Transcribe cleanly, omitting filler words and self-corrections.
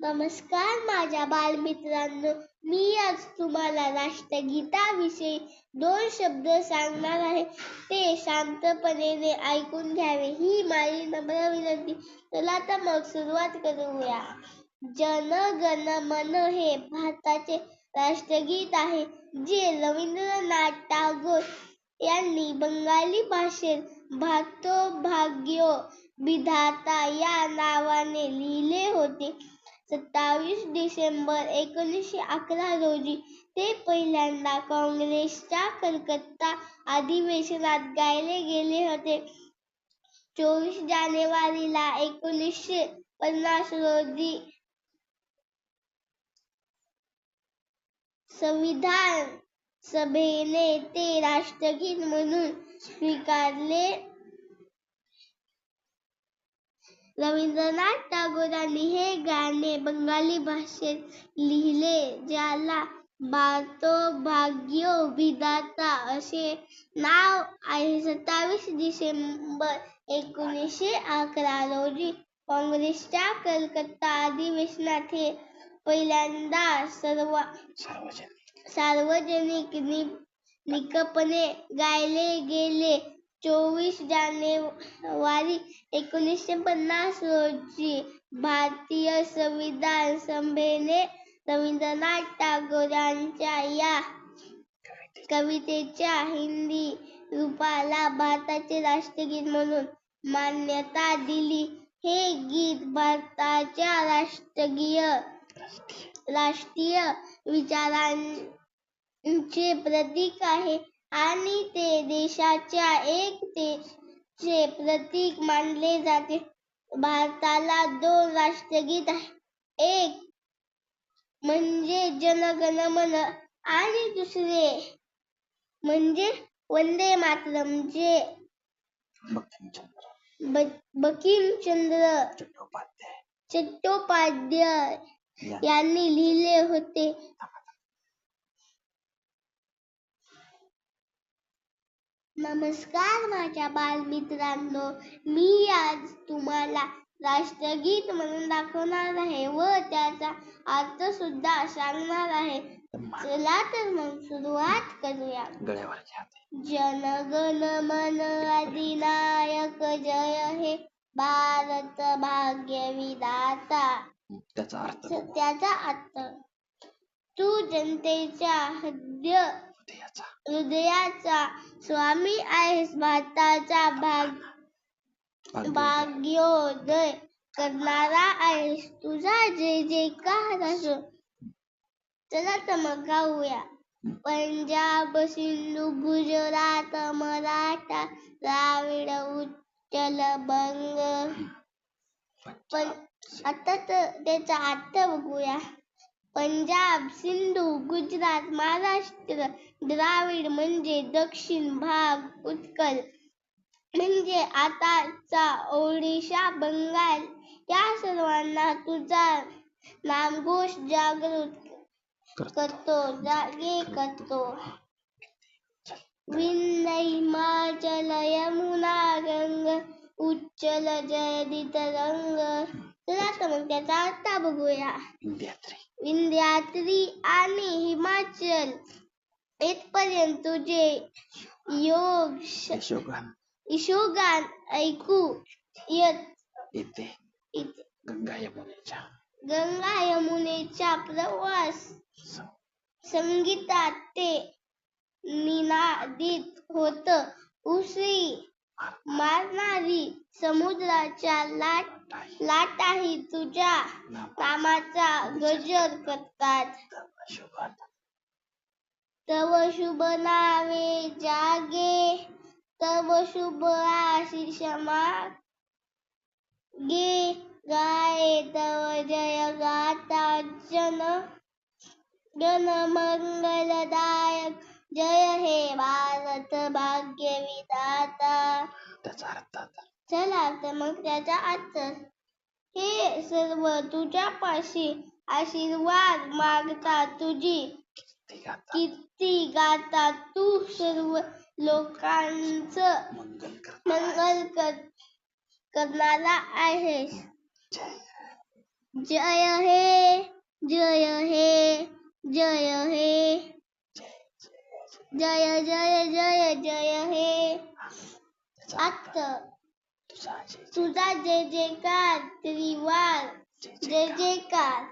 नमस्कार माझ्या बालमित्रांनो, मी आज तुम्हाला राष्ट्रगीताविषयी 2 शब्द सांगणार आहे. ते शांतपणे ऐकून घ्यावे ही माझी नम्र विनंती. चला तर मग सुरुवात करूया. जन गण मन हे भारताचे राष्ट्रगीत आहे, जे रवींद्रनाथ टागोर यांनी बंगाली भाषेत भातो भाग्यो विधाता या नावाने लिहिले होते. 27 डिसेंबर 1911 रोजी ते पहिल्यांदा काँग्रेसच्या कलकत्ता अधिवेशनात गायले गेले होते. 24 जानेवारीला 1950 रोजी संविधान सभेने ते राष्ट्रगीत म्हणून स्वीकारले. रवींद्रनाथ टागोरांनी हे गाणे बंगाली भाषेत लिहिले, ज्याला भातो भाग्यो विधाता असे नाव आहे. 27 डिसेंबर 1911 रोजी काँग्रेसच्या कलकत्ता अधिवेशनात हे पहिल्यांदा सार्वजनिकपणे गायले गेले. 24 जानेवारी 1950 रोजी भारतीय संविधान सभेने रवींद्रनाथ टागोरांच्या या कवितेच्या हिंदी रूपाला भारताचे राष्ट्रगीत म्हणून मान्यता दिली. हे गीत भारताच्या राष्ट्रीय विचारांचे प्रतीक आहे आणि ते देशाच्या एकतेचे प्रतीक मानले जाते. भारताला 2 राष्ट्रगीत आहेत. एक म्हणजे जन गण मन आणि दुसरे म्हणजे वंदे मातरम, जे बंकिमचंद्र चट्टोपाध्याय यांनी लिहिले होते. नमस्कार माझ्या बालमित्रांनो, मी आज तुम्हाला राष्ट्रगीत म्हणून दाखवणार आहे व त्याचा अर्थ सुद्धा सांगणार आहे. चला तर मग सुरुवात करूया. जन गण मन अधिनायक जय हे भारत भाग्य विधाता. त्याचा अर्थ तू जनतेच्या हृदयाचा स्वामी आहेस, भारताचा भाग्योदय करणारा आहेस, तुझा जय जयकार असो. चला तर मग गाऊया. पंजाब सिंधू गुजरात मराठा द्राविड उत्कल बंग. आता त्याचा अर्थ बघूया. पंजाब, सिंधू, गुजरात, महाराष्ट्र, द्राविड म्हणजे दक्षिण भाग, उत्कल म्हणजे आताचा ओडिशा, बंगाल या सर्वांना तुझा नामघोष जागे करतो. विंध्य हिमाचल यमुना गंग उच्चल जयदी तरंग. चला तर मग त्याचा अर्थ बघूया. विंध्याद्री आणि हिमाचल इथपर्यंत तुझे यशोगान ऐकू येते. गंगा यमुनेचा प्रवास संगीतात ते निनादित होत. उसळी मारणारी समुद्राच्या लाटाही तुझ्या नामाचा गजर करतात. तव शुभ नावे जागे, तव शुभ आशीष मागे, गाये तव जय गाता जन गण मंगलदायक जय हे भारत भाग्य विधाता. चला तर मग त्याचा अर्थ हे सर्व तुझ्यापाशी आशीर्वाद मागतात, तुझी कीर्ती गातात, तू सर्व लोकांचं मंगल करणारा आहेस. जय हे जय हे जय हे जय जय जय जय हे तुझा जय जयकार त्रिवार जय जयकार